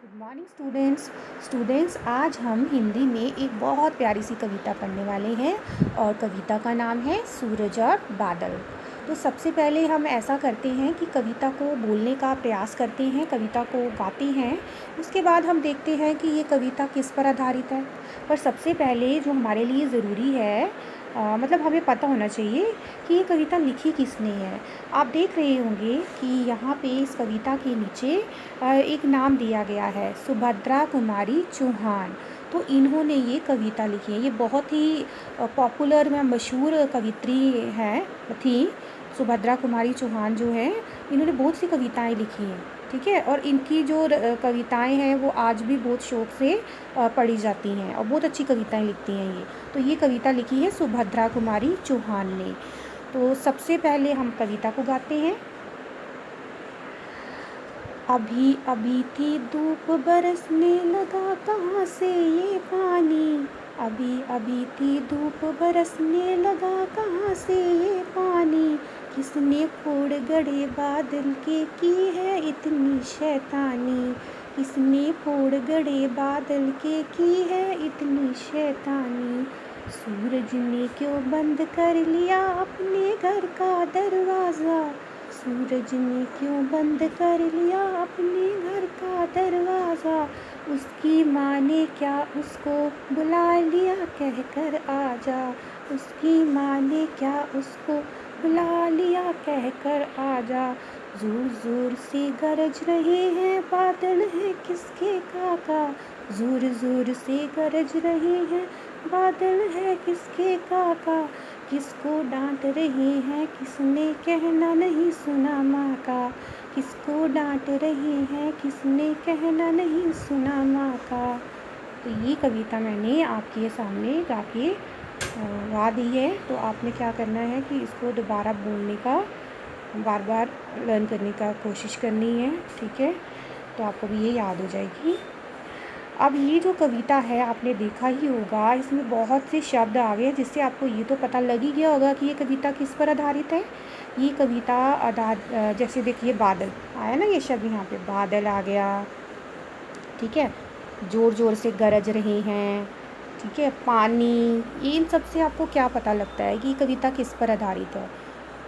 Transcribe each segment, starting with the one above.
Good morning students आज हम हिंदी में एक बहुत प्यारी सी कविता पढ़ने वाले हैं और कविता का नाम है सूरज और बादल। तो सबसे पहले हम ऐसा करते हैं कि कविता को बोलने का प्रयास करते हैं, कविता को गाते हैं। उसके बाद हम देखते हैं कि ये कविता किस पर आधारित है। पर सबसे पहले जो हमारे लिए ज़रूरी है मतलब हमें पता होना चाहिए कि ये कविता लिखी किसने है। आप देख रहे होंगे कि यहाँ पे इस कविता के नीचे एक नाम दिया गया है, सुभद्रा कुमारी चौहान। तो इन्होंने ये कविता लिखी है। ये बहुत ही पॉपुलर व मशहूर कवित्री हैं थी सुभद्रा कुमारी चौहान जो है। इन्होंने बहुत सी कविताएं लिखी हैं, ठीक है। और इनकी जो कविताएं हैं वो आज भी बहुत शौक़ से पढ़ी जाती हैं और बहुत अच्छी कविताएं लिखती हैं ये। तो ये कविता लिखी है सुभद्रा कुमारी चौहान ने। तो सबसे पहले हम कविता को गाते हैं। अभी अभी थी धूप बरसने लगा कहाँ से ये पानी, अभी अभी थी धूप बरसने लगा कहाँ से ये पानी, किसने फोड़ गढ़े बादल के की है इतनी शैतानी, किसने फोड़ गढ़े बादल के की है इतनी शैतानी, सूरज ने क्यों बंद कर लिया अपने घर का दरवाज़ा, सूरज ने क्यों बंद कर लिया अपने घर का दरवाज़ा, उसकी माँ ने क्या उसको बुला लिया कह कर आजा, उसकी माँ ने क्या उसको बुला लिया कह कर आजा, ज़ोर ज़ोर से गरज रहे हैं बादल हैं किसके काका, ज़ोर ज़ोर से गरज रहे हैं बादल है किसके काका, किसको डांट रहे हैं किसने कहना नहीं सुना माँ का, किसको डांट रहे हैं किसने कहना नहीं सुना माँ का। तो ये कविता मैंने आपके सामने गा दी है। तो आपने क्या करना है कि इसको दोबारा बोलने का, बार बार लर्न करने का कोशिश करनी है, ठीक है। तो आपको भी ये याद हो जाएगी। अब ये जो कविता है आपने देखा ही होगा, इसमें बहुत से शब्द आ गए जिससे आपको ये तो पता लग ही गया होगा कि ये कविता किस पर आधारित है। ये कविता जैसे देखिए बादल आया ना, ये शब्द यहाँ पे बादल आ गया, ठीक है। ज़ोर ज़ोर से गरज रहे हैं, ठीक है। पानी, ये इन सब से आपको क्या पता लगता है कि ये कविता किस पर आधारित है।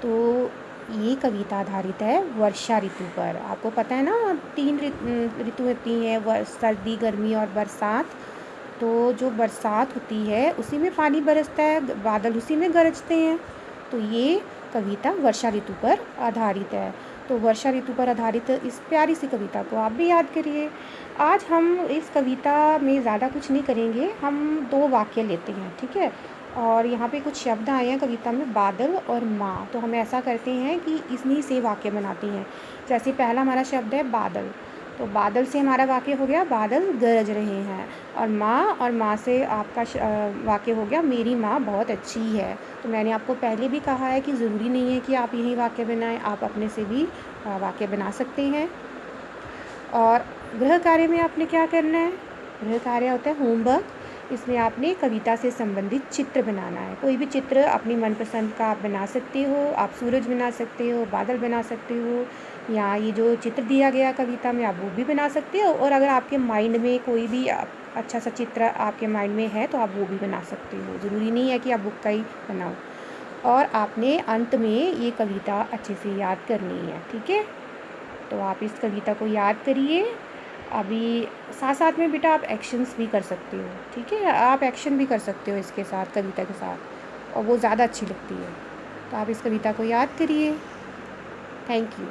तो ये कविता आधारित है वर्षा ऋतु पर। आपको पता है ना 3 ऋतु होती हैं, सर्दी, गर्मी और बरसात। तो जो बरसात होती है उसी में पानी बरसता है, बादल उसी में गरजते हैं। तो ये कविता वर्षा ऋतु पर आधारित है। तो वर्षा ऋतु पर आधारित इस प्यारी सी कविता को आप भी याद करिए। आज हम इस कविता में ज़्यादा कुछ नहीं करेंगे, हम 2 वाक्य लेते हैं, ठीक है। और यहाँ पे कुछ शब्द आए हैं कविता में, बादल और माँ। तो हम ऐसा करते हैं कि इन्हीं से वाक्य बनाते हैं। जैसे पहला हमारा शब्द है बादल, तो बादल से हमारा वाक्य हो गया बादल गरज रहे हैं। और माँ से आपका वाक्य हो गया मेरी माँ बहुत अच्छी है। तो मैंने आपको पहले भी कहा है कि ज़रूरी नहीं है कि आप यही वाक्य बनाएं, आप अपने से भी वाक्य बना सकते हैं। और गृह कार्य में आपने क्या करना है, गृह कार्य होता है होमवर्क। इसमें आपने कविता से संबंधित चित्र बनाना है। कोई भी चित्र अपनी मनपसंद का आप बना सकते हो। आप सूरज बना सकते हो, बादल बना सकते हो, या ये जो चित्र दिया गया कविता में आप वो भी बना सकते हो। और अगर आपके माइंड में कोई भी अच्छा सा चित्र आपके माइंड में है तो आप वो भी बना सकते हो। ज़रूरी नहीं है कि आप बुक का ही बनाओ। और आपने अंत में ये कविता अच्छे से याद करनी है, ठीक है। तो आप इस कविता को याद करिए। अभी साथ साथ में बेटा आप एक्शंस भी कर सकते हो, ठीक है। आप एक्शन भी कर सकते हो इसके साथ, कविता के साथ, और वो ज़्यादा अच्छी लगती है। तो आप इस कविता को याद करिए। Thank you.